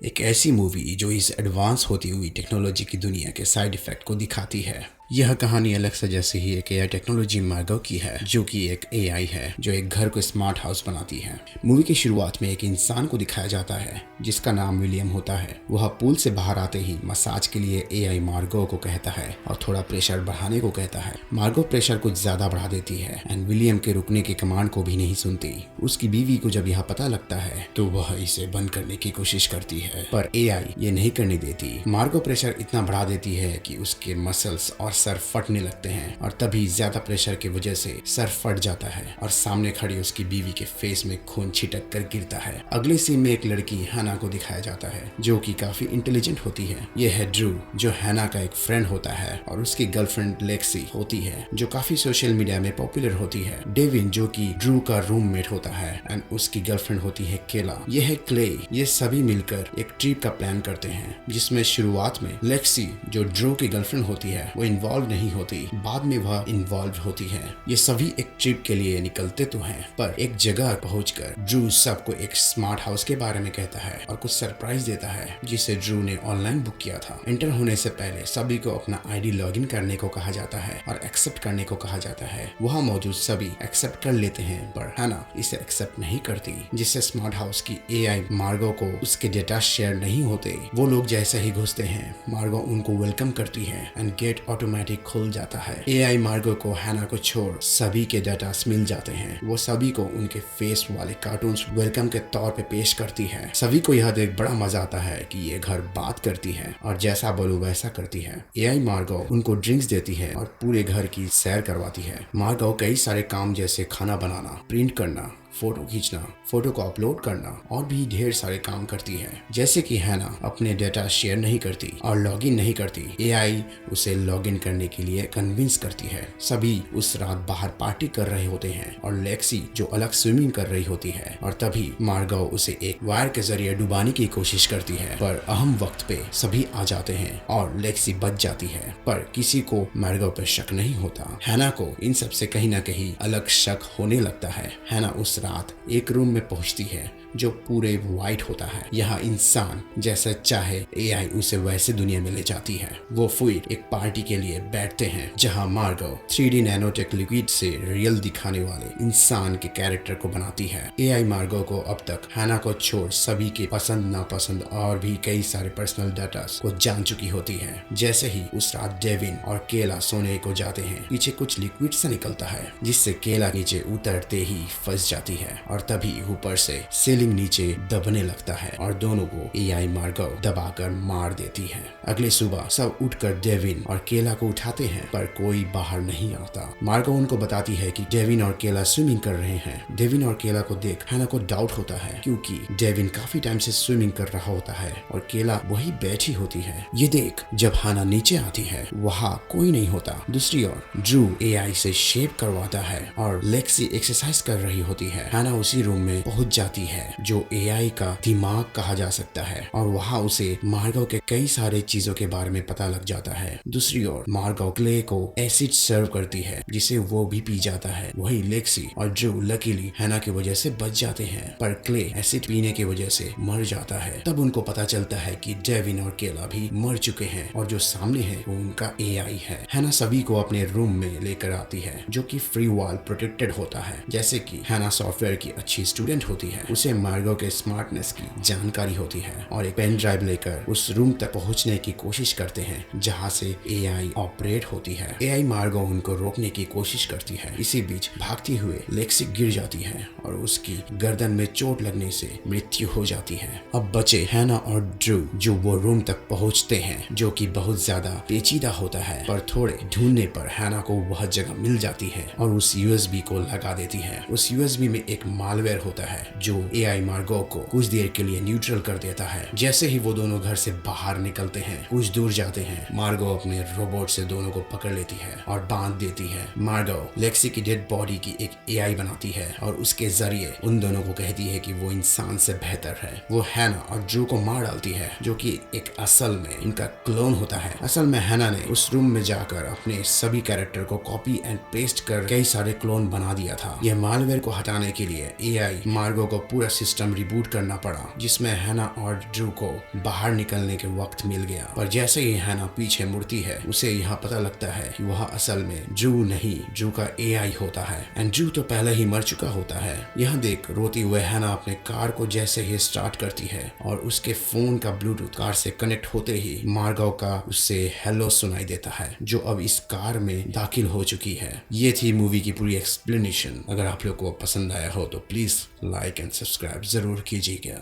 एक ऐसी मूवी जो इस एडवांस होती हुई टेक्नोलॉजी की दुनिया के साइड इफेक्ट को दिखाती है। यह कहानी अलेक्सा जैसे ही एक एआई टेक्नोलॉजी मार्गो की है, जो कि एक एआई है जो एक घर को स्मार्ट हाउस बनाती है। मूवी की शुरुआत में एक इंसान को दिखाया जाता है जिसका नाम विलियम होता है। वह पूल से बाहर आते ही मसाज के लिए एआई मार्गो को कहता है और थोड़ा प्रेशर बढ़ाने को कहता है। मार्गो प्रेशर कुछ ज्यादा बढ़ा देती है एंड विलियम के रुकने के कमांड को भी नहीं सुनती। उसकी बीवी को जब यह पता लगता है तो वह इसे बंद करने की कोशिश करती है, पर एआई ये नहीं करने देती। मार्गो प्रेशर इतना बढ़ा देती है कि उसके मसल्स और सर फटने लगते हैं और तभी ज्यादा प्रेशर की वजह से सर फट जाता है और सामने खड़ी उसकी बीवी के फेस में खून छिटक कर गिरता है। अगले सीन में एक लड़की हैना को दिखाया जाता है जो कि काफी इंटेलिजेंट होती है। यह है ड्रू, जो हैना का एक फ्रेंड होता है, और उसकी गर्लफ्रेंड लेक्सी होती है जो काफी सोशल मीडिया में पॉपुलर होती है। डेविन जो कि ड्रू का रूममेट होता है एंड उसकी गर्लफ्रेंड होती है केला। यह है क्ले। ये सभी मिलकर एक ट्रिप का प्लान करते हैं जिसमें शुरुआत में लेक्सी जो ड्रू की गर्लफ्रेंड होती है वो इन्वॉल्व नहीं होती, बाद में वह इन्वॉल्व होती है। ये सभी एक ट्रिप के लिए निकलते तो हैं, पर एक जगह पहुंचकर ड्रू सबको एक स्मार्ट हाउस के बारे में कहता है और कुछ सरप्राइज देता है जिसे ड्रू ने ऑनलाइन बुक किया था। एंटर होने से पहले सभी को अपना आईडी लॉगिन करने को कहा जाता है और एक्सेप्ट करने को कहा जाता है। वहाँ मौजूद सभी एक्सेप्ट कर लेते हैं, पर हैना इसे एक्सेप्ट नहीं करती, जिससे स्मार्ट हाउस की एआई मार्गो को उसके डेटा शेयर नहीं होते। वो लोग जैसे ही घुसते हैं मार्गो उनको वेलकम करती है एंड गेट ऑटोमेटिक खुल जाता है। एआई मार्गो को हैना को छोड़ सभी के डाटा मिल जाते हैं। वो सभी को उनके फेस वाले कार्टून्स वेलकम के तौर पे पेश करती है। सभी को यह देख बड़ा मजा आता है कि ये घर बात करती है और जैसा बोलो वैसा करती है। एआई मार्गो उनको ड्रिंक्स देती है और पूरे घर की सैर करवाती है। मार्गो कई सारे काम जैसे खाना बनाना, प्रिंट करना, फोटो खींचना, फोटो को अपलोड करना और भी ढेर सारे काम करती है। जैसे कि हैना अपने डेटा शेयर नहीं करती और लॉगिन नहीं करती, एआई उसे लॉगिन करने के लिए कन्विंस करती है। सभी उस रात बाहर पार्टी कर रहे होते हैं और लेक्सी जो अलग स्विमिंग कर रही होती है, और तभी मार्गो उसे एक वायर के जरिए डुबाने की कोशिश करती है, पर अहम वक्त पे सभी आ जाते हैं और लेक्सी बच जाती है। पर किसी को मार्गो पर शक नहीं होता। हैना को इन सब से कहीं ना कहीं अलग शक होने लगता है। हैना उस रात एक रूम में पहुंचती है जो पूरे वाइट होता है। यहाँ इंसान जैसा चाहे एआई उसे वैसे दुनिया में ले जाती है। वो फिर एक पार्टी के लिए बैठते हैं जहाँ मार्गो 3D नैनोटेक लिक्विड से रियल दिखाने वाले इंसान के कैरेक्टर को बनाती है। एआई मार्गो को अब तक हैना को छोड़ सभी के पसंद नापसंद और भी कई सारे पर्सनल डाटा को जान चुकी होती है। जैसे ही उस रात डेविन और केला सोने को जाते हैं, पीछे कुछ लिक्विड सा निकलता है जिससे केला नीचे उतरते ही फंस जाती है और तभी ऊपर से नीचे दबने लगता है और दोनों को एआई मार्गो दबाकर मार देती है। अगले सुबह सब उठकर डेविन और केला को उठाते हैं, पर कोई बाहर नहीं आता। मार्गो उनको बताती है कि डेविन और केला स्विमिंग कर रहे हैं। डेविन और केला को देख हैना को डाउट होता है क्योंकि डेविन काफी टाइम से स्विमिंग कर रहा होता है और केला वही बैठी होती है। ये देख जब हैना नीचे आती है वहाँ कोई नहीं होता। दूसरी ओर ड्रू एआई से शेप करवाता है और लेक्सी एक्सरसाइज कर रही होती है। हैना उसी रूम में पहुंच जाती है जो एआई का दिमाग कहा जा सकता है और वहाँ उसे मार्गो के कई सारे चीजों के बारे में पता लग जाता है। दूसरी ओर मार्गो क्ले को एसिड सर्व करती है जिसे वो भी पी जाता है। वही लेक्सी और ड्रू लकीली हैना की वजह से बच जाते हैं, पर क्ले एसिड पीने की वजह से मर जाता है। तब उनको पता चलता है कि डेविन और केला भी मर चुके हैं और जो सामने है वो उनका एआई है। हैना सभी को अपने रूम में लेकर आती है जो कि फ्री वॉल प्रोटेक्टेड होता है। जैसे कि हैना सॉफ्टवेयर की अच्छी स्टूडेंट होती है, उसे मार्गो के स्मार्टनेस की जानकारी होती है और एक पेन ड्राइव लेकर उस रूम तक पहुंचने की कोशिश करते हैं जहां से एआई ऑपरेट होती है। एआई मार्गो उनको रोकने की कोशिश करती है। इसी बीच भागती हुए लेक्सी गिर जाती है और उसकी गर्दन में चोट लगने से मृत्यु हो जाती है। अब बचे हैना और ड्रू जो वो रूम तक पहुंचते हैं जो कि बहुत ज्यादा पेचीदा होता है, पर थोड़े ढूंढने पर हैना को वह जगह मिल जाती है और उस यूएसबी को लगा देती है। उस यूएसबी में एक मालवेयर होता है जो एआई मार्गो को कुछ देर के लिए न्यूट्रल कर देता है। जैसे ही वो दोनों घर से बाहर निकलते हैं, कुछ दूर जाते हैं, मार्गो अपने रोबोट से दोनों को पकड़ लेती है और बांध देती है। मार्गो लेक्सी की डेड बॉडी की एक एआई बनाती है और उसके जरिए उन दोनों को कहती है कि वो इंसान से बेहतर है। वो हैना और ड्रू को मार डालती है जो कि एक असल में इनका क्लोन होता है। असल में हैना ने उस रूम में जाकर अपने सभी कैरेक्टर को कॉपी एंड पेस्ट कर कई सारे क्लोन बना दिया था। यह मालवेयर को हटाने के लिए एआई मार्गो को पूरा सिस्टम रिबूट करना पड़ा, जिसमें हैना और ड्रू को बाहर निकलने के वक्त मिल गया। पर जैसे ही हैना पीछे मुड़ती है, उसे यहाँ पता लगता है कि वह असल में ड्रू नहीं, ड्रू का एआई होता है। एंड ड्रू तो पहले ही मर चुका होता है। यह देख रोती हुए हैना अपने कार को जैसे ही स्टार्ट करती है और उसके फोन का ब्लूटूथ कार से कनेक्ट होते ही मार्गो का उससे हेलो सुनाई देता है, जो अब इस कार में दाखिल हो चुकी है। ये थी मूवी की पूरी एक्सप्लेनेशन। अगर आप लोग को पसंद आया हो तो प्लीज लाइक एंड सब्सक्राइब जरूर कीजिएगा।